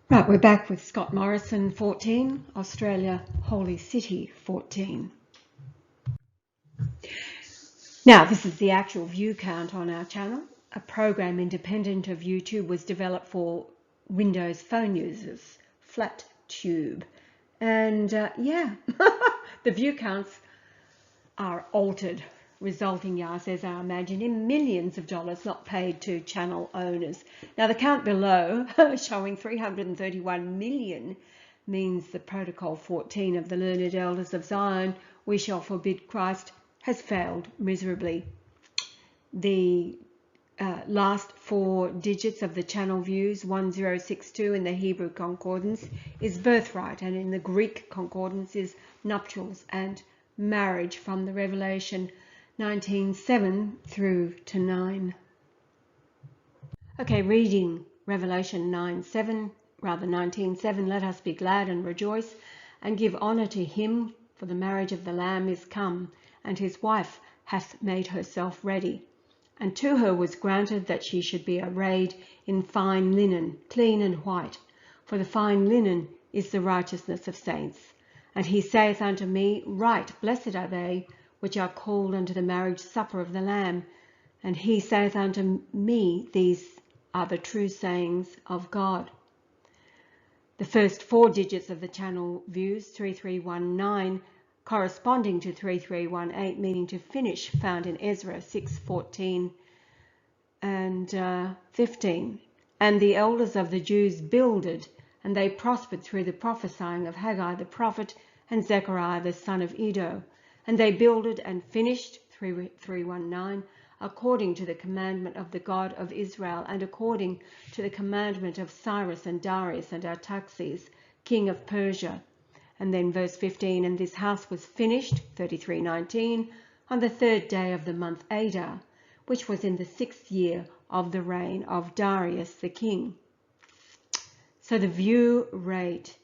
Right, we're back with Scott Morrison 14, Australia Holy City 14. Now, this is the actual view count on our channel. A program independent of YouTube was developed for Windows phone users, FlatTube. And yeah, the view counts are altered, resulting, Yah says, I imagine, in millions of dollars not paid to channel owners. Now, the count below, showing 331 million, means the Protocol 14 of the Learned Elders of Zion, we shall forbid Christ, has failed miserably. The last four digits of the channel views, 1062 in the Hebrew Concordance, is birthright, and in the Greek Concordance is nuptials and marriage, from the Revelation 19:7 through to 9. Okay, reading Revelation 19:7, let us be glad and rejoice and give honor to him, for the marriage of the Lamb is come, and his wife hath made herself ready. And to her was granted that she should be arrayed in fine linen, clean and white, for the fine linen is the righteousness of saints. And he saith unto me, Right, blessed are they which are called unto the marriage supper of the Lamb. And he saith unto me, These are the true sayings of God. The first four digits of the channel views, 3319, corresponding to 3318, meaning to finish, found in Ezra 6:14 and 15. And the elders of the Jews builded, and they prospered through the prophesying of Haggai the prophet and Zechariah the son of Iddo. And they builded and finished, 3319, according to the commandment of the God of Israel, and according to the commandment of Cyrus and Darius and Artaxerxes, king of Persia. And then verse 15, and this house was finished, 3319, on the third day of the month Adar, which was in the 6th year of the reign of Darius the king. So the view rate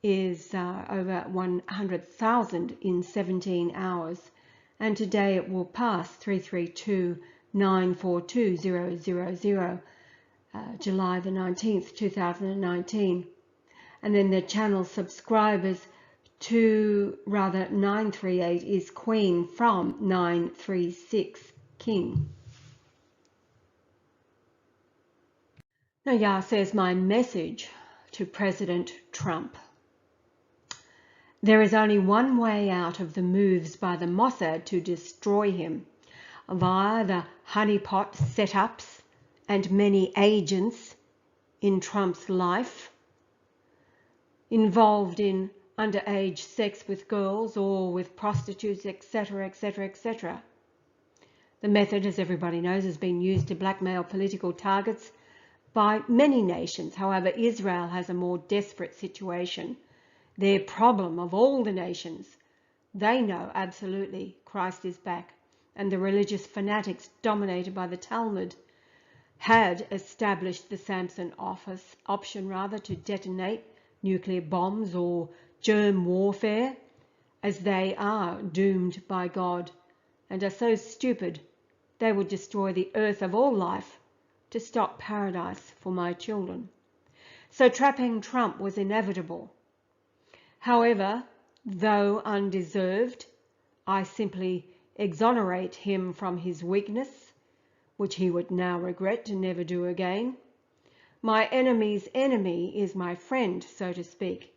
is over 100,000 in 17 hours. And today it will pass 332,942,000, July the 19th, 2019. And then the channel subscribers to 938 is Queen from 936 King. Now Yah says, my message to President Trump. There is only one way out of the moves by the Mossad to destroy him, via the honeypot setups and many agents in Trump's life, involved in underage sex with girls or with prostitutes, etc., etc., etc. The method, as everybody knows, has been used to blackmail political targets by many nations. However, Israel has a more desperate situation. Their problem of all the nations, they know absolutely Christ is back, and the religious fanatics dominated by the Talmud had established the Samson option to detonate nuclear bombs or germ warfare, as they are doomed by God and are so stupid they would destroy the earth of all life to stop paradise for my children. So trapping Trump was inevitable. However, though undeserved, I simply exonerate him from his weakness, which he would now regret to never do again. My enemy's enemy is my friend, so to speak.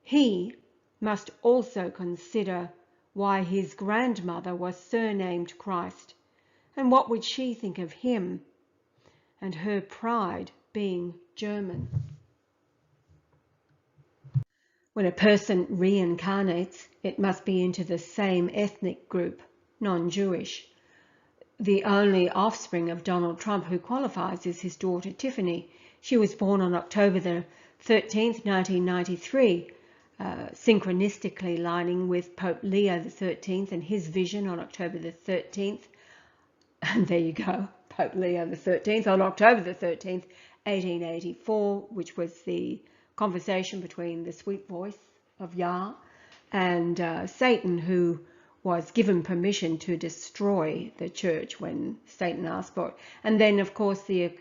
He must also consider why his grandmother was surnamed Christ, and what would she think of him, and her pride being German. When a person reincarnates, it must be into the same ethnic group, non-Jewish. The only offspring of Donald Trump who qualifies is his daughter Tiffany. She was born on October the 13th, 1993, synchronistically lining with Pope Leo the 13th and his vision on October the 13th. And there you go, Pope Leo the 13th on October the 13th, 1884, which was the conversation between the sweet voice of Yah and Satan, who was given permission to destroy the church when Satan asked for it. And then, of course, the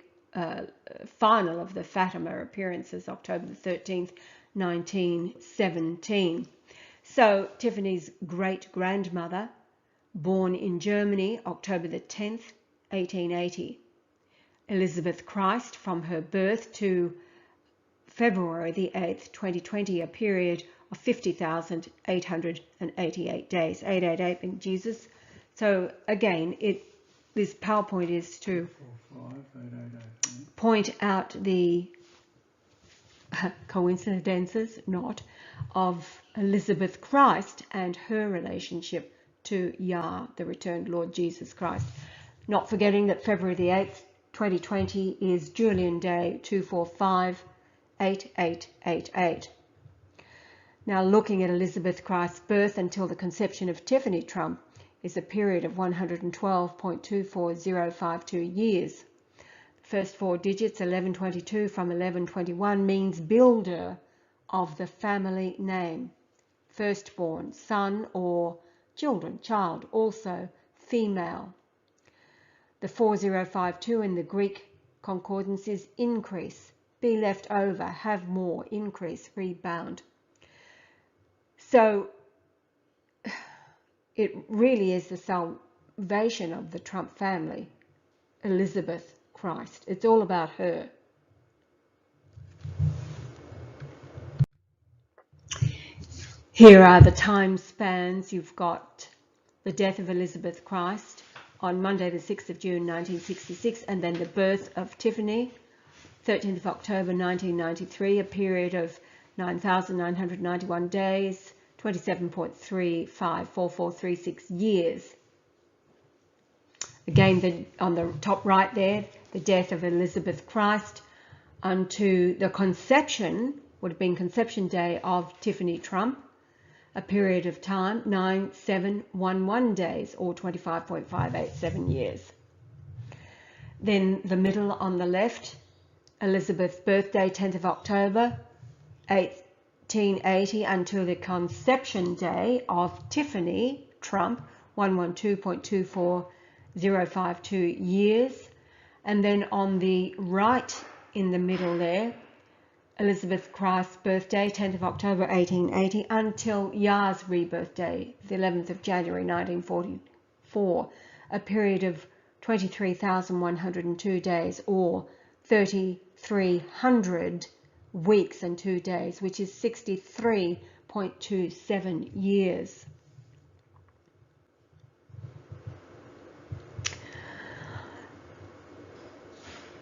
final of the Fatima appearances, October the 13th, 1917. So Tiffany's great-grandmother, born in Germany, October the 10th, 1880. Elizabeth Christ, from her birth to February the 8th, 2020, a period of 50,888 days. 888 being Jesus. So again, this PowerPoint is to point out the coincidences, not, of Elizabeth Christ and her relationship to Yah, the returned Lord Jesus Christ. Not forgetting that February the 8th, 2020 is Julian Day 2458888. Now, looking at Elizabeth Christ's birth until the conception of Tiffany Trump is a period of 112.24052 years. First four digits, 1122 from 1121, means builder of the family name. Firstborn, son or children, child, also female. The 4052 in the Greek concordance is increase, be left over, have more, increase, rebound. So it really is the salvation of the Trump family, Elizabeth Christ. It's all about her. Here are the time spans. You've got the death of Elizabeth Christ on Monday the 6th of June 1966, and then the birth of Tiffany, 13th of October 1993, a period of 9,991 days, 27.354436 years. Again, on the top right there, the death of Elizabeth Christ unto the conception, would have been conception day of Tiffany Trump, a period of time, 9711 days, or 25.587 years. Then the middle on the left, Elizabeth's birthday, 10th of October, 1880, until the conception day of Tiffany Trump, 112.24052 years. And then on the right in the middle there, Elizabeth Christ's birthday, 10th of October 1880, until Yah's rebirth day, the 11th of January 1944, a period of 23,102 days, or 3,300 weeks and 2 days, which is 63.27 years.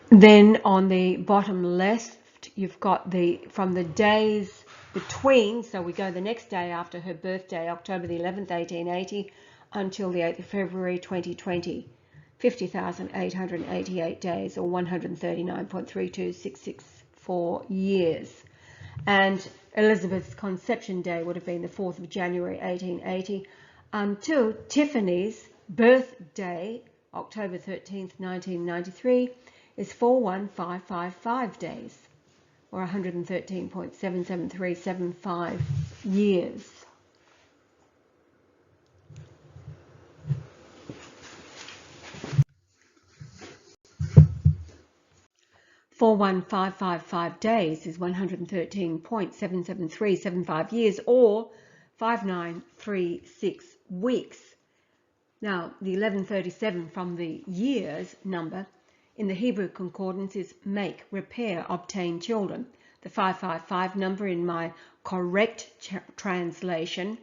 Then on the bottom left, you've got from the days between, so we go the next day after her birthday, October the 11th, 1880, until the 8th of February 2020, 50,888 days, or 139.32664 years. And Elizabeth's conception day would have been the 4th of January 1880, until Tiffany's birthday, October 13th, 1993, is 41555 days, or 113.77375 years. $41555 days is 113.77375 years, or 5936 weeks. Now, the 1137 from the years number in the Hebrew concordance is make, repair, obtain children. The 555 number in my correct translation,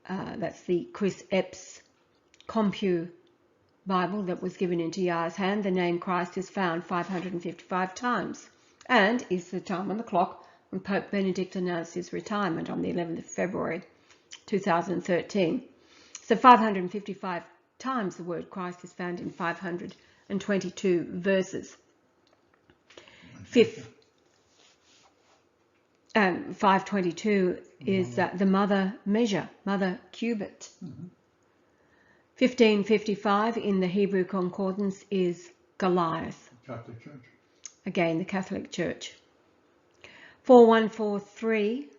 that's the Chris Epps Compu Bible that was given into Yah's hand, the name Christ is found 555 times, and is the time on the clock when Pope Benedict announced his retirement on the 11th of February 2013. So 555 times the word Christ is found in 522 verses. 522 is the mother measure, mother cubit. 1555 in the Hebrew concordance is Goliath. Catholic Church. Again, the Catholic Church. 4143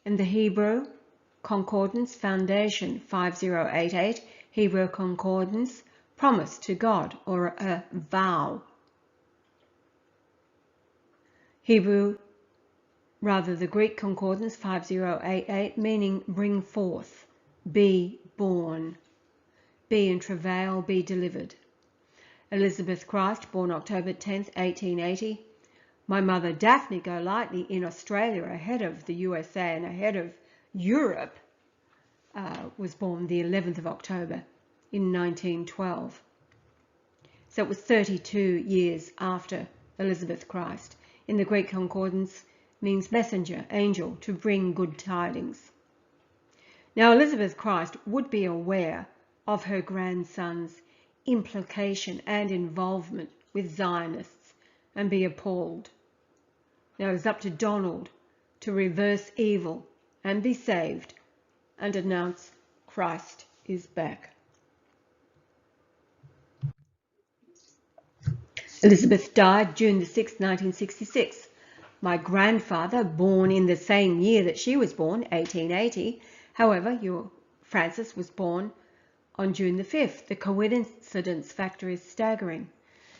in the Hebrew concordance, foundation 5088, Hebrew concordance promise to God or a vow. The Greek concordance 5088, meaning bring forth, be born, be in travail, be delivered. Elizabeth Christ, born October 10th, 1880. My mother Daphne Golightly in Australia, ahead of the USA and ahead of Europe, was born the 11th of October in 1912. So it was 32 years after Elizabeth Christ. In the Greek concordance means messenger, angel, to bring good tidings. Now Elizabeth Christ would be aware of her grandson's implication and involvement with Zionists and be appalled. Now it's up to Donald to reverse evil and be saved and announce Christ is back. Elizabeth died June the 6th, 1966. My grandfather, born in the same year that she was born, 1880. However, Francis was born on June the 5th. The coincidence factor is staggering.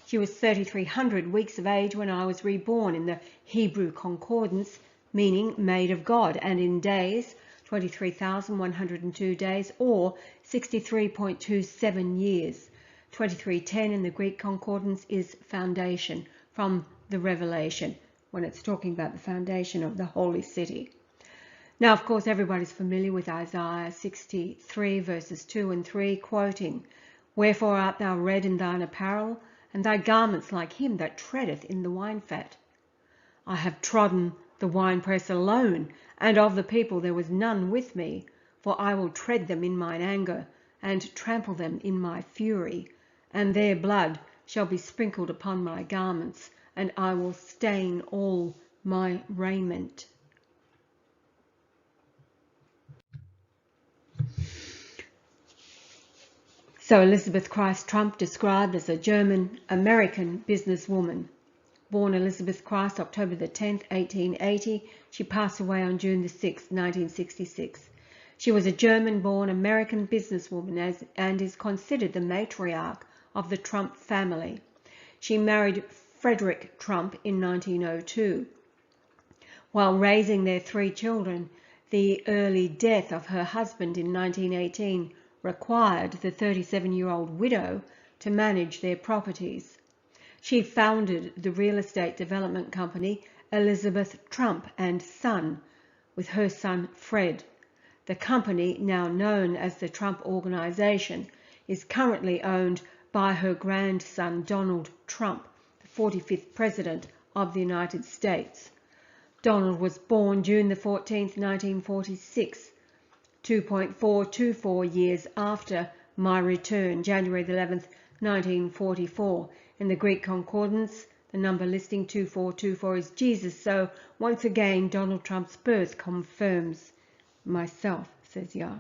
She was 3,300 weeks of age when I was reborn in the Hebrew concordance, meaning made of God, and in days, 23,102 days, or 63.27 years. 2310 in the Greek concordance is foundation, from the Revelation, when it's talking about the foundation of the holy city. Now, of course, everybody's familiar with Isaiah 63 verses 2 and 3, quoting, "Wherefore art thou red in thine apparel, and thy garments like him that treadeth in the wine fat? I have trodden the winepress alone, and of the people there was none with me, for I will tread them in mine anger, and trample them in my fury, and their blood shall be sprinkled upon my garments, and I will stain all my raiment." So Elizabeth Christ Trump, described as a German-American businesswoman. Born Elizabeth Christ, October the 10th, 1880. She passed away on June the 6th, 1966. She was a German-born American businesswoman and is considered the matriarch of the Trump family. She married Frederick Trump in 1902. While raising their 3 children, the early death of her husband in 1918 required the 37-year-old widow to manage their properties. She founded the real estate development company Elizabeth Trump and Son with her son Fred. The company, now known as the Trump Organization, is currently owned by her grandson Donald Trump, the 45th President of the United States. Donald was born June the 14th, 1946, 2.424 years after my return, January the 11th, 1944. In the Greek concordance, the number listing 2424 is Jesus, so once again Donald Trump's birth confirms myself, says Yah.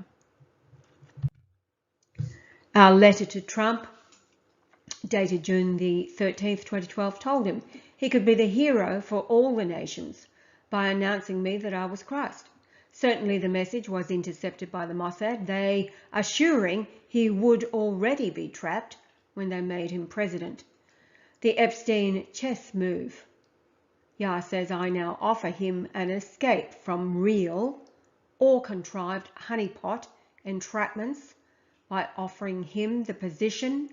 Our letter to Trump, dated June the 13th, 2012, told him he could be the hero for all the nations by announcing me that I was Christ. Certainly the message was intercepted by the Mossad, they assuring he would already be trapped when they made him president. The Epstein chess move. Yah says, I now offer him an escape from real or contrived honeypot entrapments by offering him the position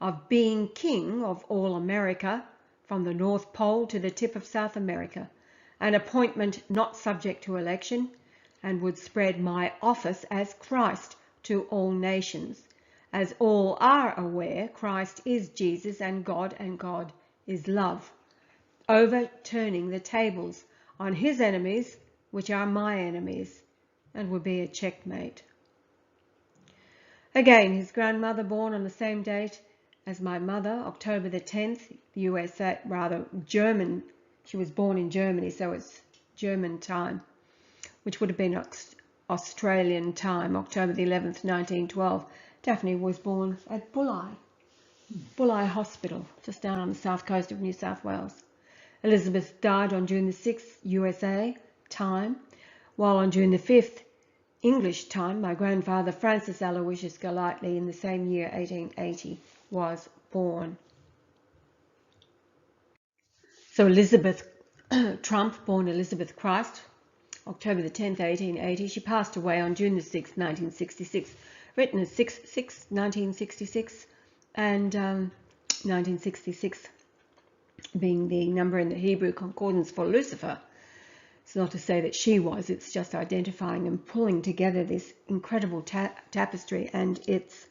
of being king of all America, from the North Pole to the tip of South America, an appointment not subject to election, and would spread my office as Christ to all nations. As all are aware, Christ is Jesus and God is love, overturning the tables on his enemies, which are my enemies, and would be a checkmate. Again, his grandmother, born on the same date as my mother, October the 10th, USA, rather German. She was born in Germany, so it's German time, which would have been Australian time, October the 11th, 1912. Daphne was born at Bulli Hospital, just down on the south coast of New South Wales. Elizabeth died on June the 6th, USA time, while on June the 5th, English time, my grandfather Francis Aloysius Golightly in the same year, 1880. was born. So Elizabeth Trump, born Elizabeth Christ, October the 10th, 1880. She passed away on June the 6th, 1966. Written as 6/6/1966, and 1966 being the number in the Hebrew concordance for Lucifer. It's not to say that she was, it's just identifying and pulling together this incredible tapestry and its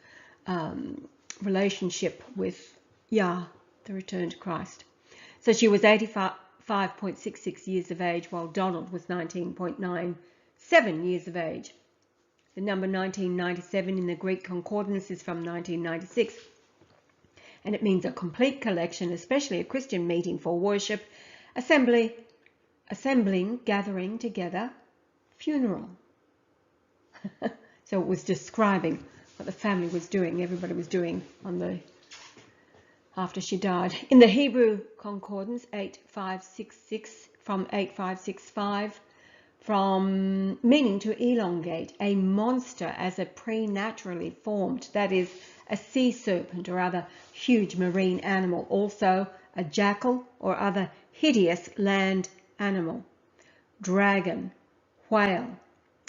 relationship with Yah, the returned Christ. So she was 85.66 years of age, while Donald was 19.97 years of age. The number 1997 in the Greek concordance is from 1996, and it means a complete collection, especially a Christian meeting for worship, assembling, gathering together, funeral. So it was describing what the family was doing, everybody was doing after she died. In the Hebrew concordance, 8566 from 8565, from meaning to elongate, a monster as a preternaturally formed, that is, a sea serpent or other huge marine animal, also a jackal or other hideous land animal, dragon, whale,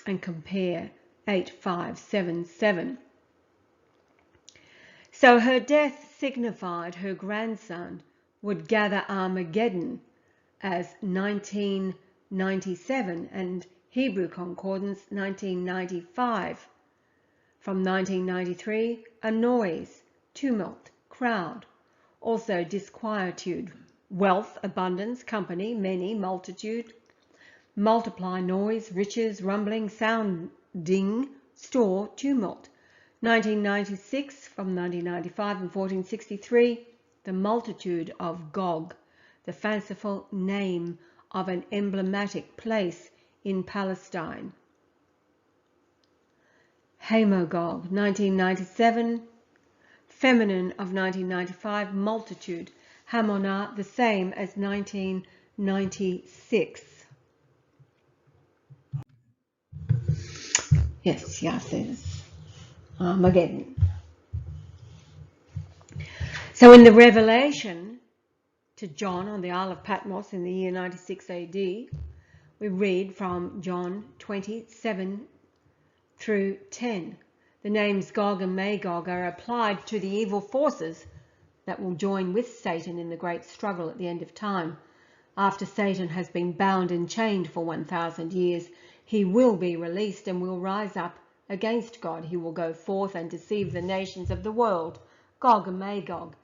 and compare 8577. So her death signified her grandson would gather Armageddon as 1997 and Hebrew concordance 1995. From 1993, a noise, tumult, crowd, also disquietude, wealth, abundance, company, many, multitude, multiply, noise, riches, rumbling, sounding, store, tumult. 1996 from 1995 and 1463, the multitude of Gog, the fanciful name of an emblematic place in Palestine. Hamogog, 1997, feminine of 1995, multitude, Hamona, the same as 1996. Yes, says Armageddon. So in the revelation to John on the Isle of Patmos in the year 96 AD, we read from John 27 through 10. The names Gog and Magog are applied to the evil forces that will join with Satan in the great struggle at the end of time. After Satan has been bound and chained for 1,000 years, he will be released and will rise up against God. He will go forth and deceive the nations of the world, Gog and Magog,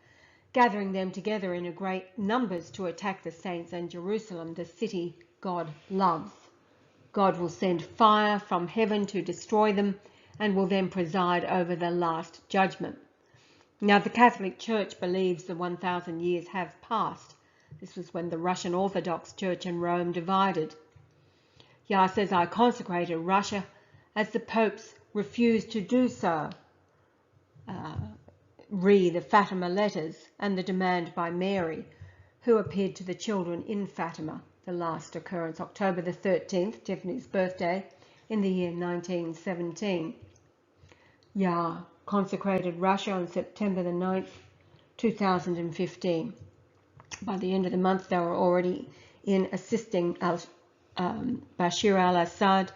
gathering them together in a great numbers to attack the saints and Jerusalem, the city God loves. God will send fire from heaven to destroy them and will then preside over the last judgment. Now, the Catholic Church believes the 1,000 years have passed. This was when the Russian Orthodox Church and Rome divided. Yah says, I consecrated Russia as the popes refused to do so. Re the Fatima letters and the demand by Mary, who appeared to the children in Fatima, the last occurrence, October the 13th, Tiffany's birthday, in the year 1917. Yah consecrated Russia on September the 9th, 2015. By the end of the month, they were already in assisting Bashir al-Assad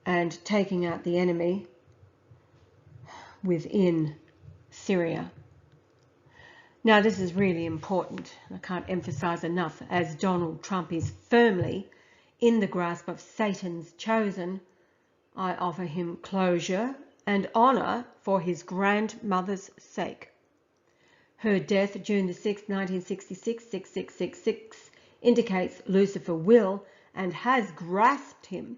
and taking out the enemy within Syria. Now, this is really important. I can't emphasize enough. As Donald Trump is firmly in the grasp of Satan's chosen, I offer him closure and honor for his grandmother's sake. Her death, June the 6th, 1966, 6666, indicates Lucifer will and has grasped him.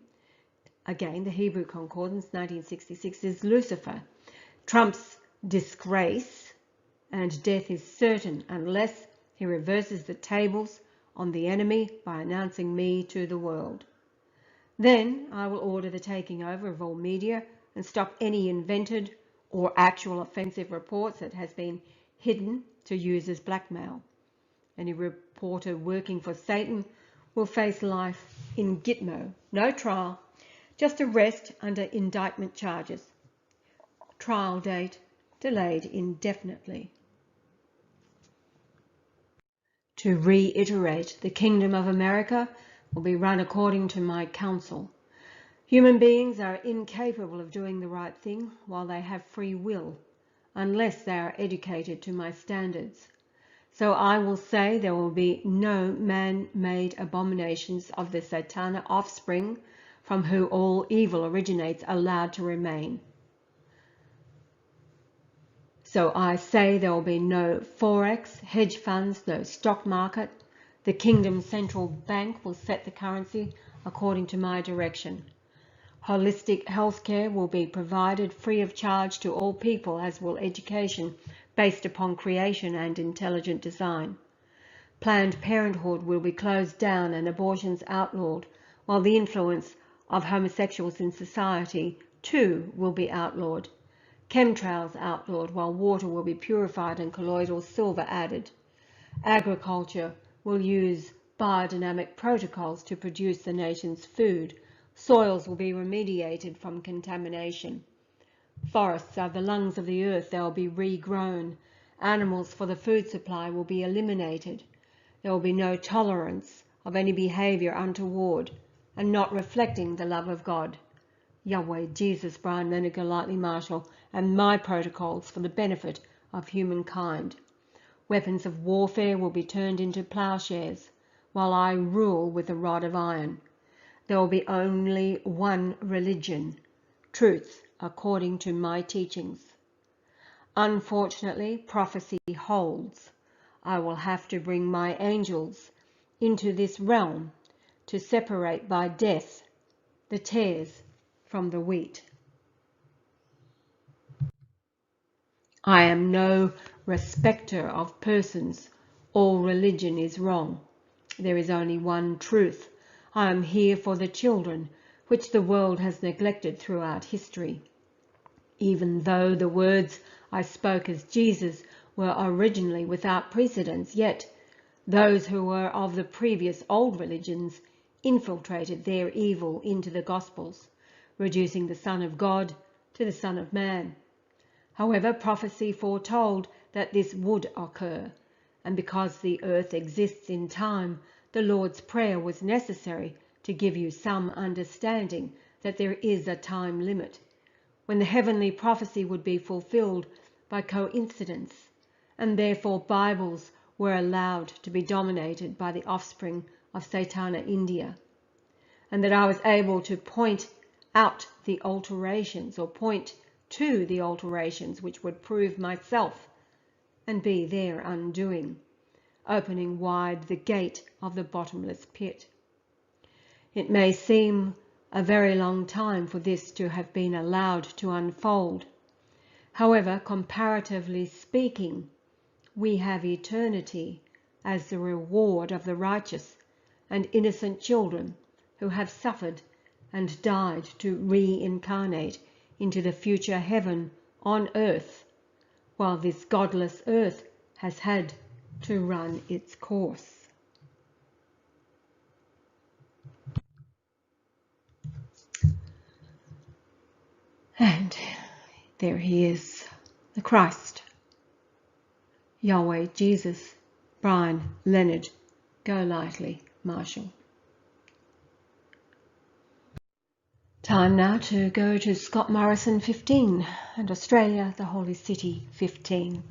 Again, the Hebrew concordance, 1966, is Lucifer. Trump's disgrace and death is certain unless he reverses the tables on the enemy by announcing me to the world. Then I will order the taking over of all media and stop any invented or actual offensive reports that has been hidden to use as blackmail. Any reporter working for Satan will face life in Gitmo. No trial, just arrest under indictment charges. Trial date delayed indefinitely. To reiterate, the Kingdom of America will be run according to my counsel. Human beings are incapable of doing the right thing while they have free will, unless they are educated to my standards. So I will say there will be no man-made abominations of the Satanic offspring from whom all evil originates allowed to remain. So I say there will be no forex, hedge funds, no stock market. The Kingdom's central bank will set the currency according to my direction. Holistic healthcare will be provided free of charge to all people, as will education based upon creation and intelligent design. Planned Parenthood will be closed down and abortions outlawed, while the influence of homosexuals in society too will be outlawed. Chemtrails outlawed, while water will be purified and colloidal silver added. Agriculture will use biodynamic protocols to produce the nation's food. Soils will be remediated from contamination. Forests are the lungs of the earth. They will be regrown. Animals for the food supply will be eliminated. There will be no tolerance of any behavior untoward and not reflecting the love of God. Yahweh-Jesus, Brian, Leonard, Golightly-Marshall, and my protocols for the benefit of humankind. Weapons of warfare will be turned into plowshares, while I rule with a rod of iron. There will be only one religion, truth according to my teachings. Unfortunately, prophecy holds. I will have to bring my angels into this realm to separate by death the tares from the wheat. I am no respecter of persons. All religion is wrong. There is only one truth. I am here for the children, which the world has neglected throughout history. Even though the words I spoke as Jesus were originally without precedence, yet those who were of the previous old religions infiltrated their evil into the Gospels, reducing the Son of God to the Son of Man. However, prophecy foretold that this would occur, and because the earth exists in time, the Lord's Prayer was necessary to give you some understanding that there is a time limit, when the heavenly prophecy would be fulfilled by coincidence, and therefore Bibles were allowed to be dominated by the offspring of Satana India, and that I was able to point out the alterations, or point to the alterations which would prove myself and be their undoing, opening wide the gate of the bottomless pit. It may seem a very long time for this to have been allowed to unfold. However, comparatively speaking, we have eternity as the reward of the righteous and innocent children who have suffered and died to reincarnate into the future heaven on earth, while this godless earth has had to run its course. And there he is, the Christ, Yahweh-Jesus, Brian, Leonard, Golightly-Marshall. Time now to go to Scott Morrison 15 and Australia, the Holy City 15.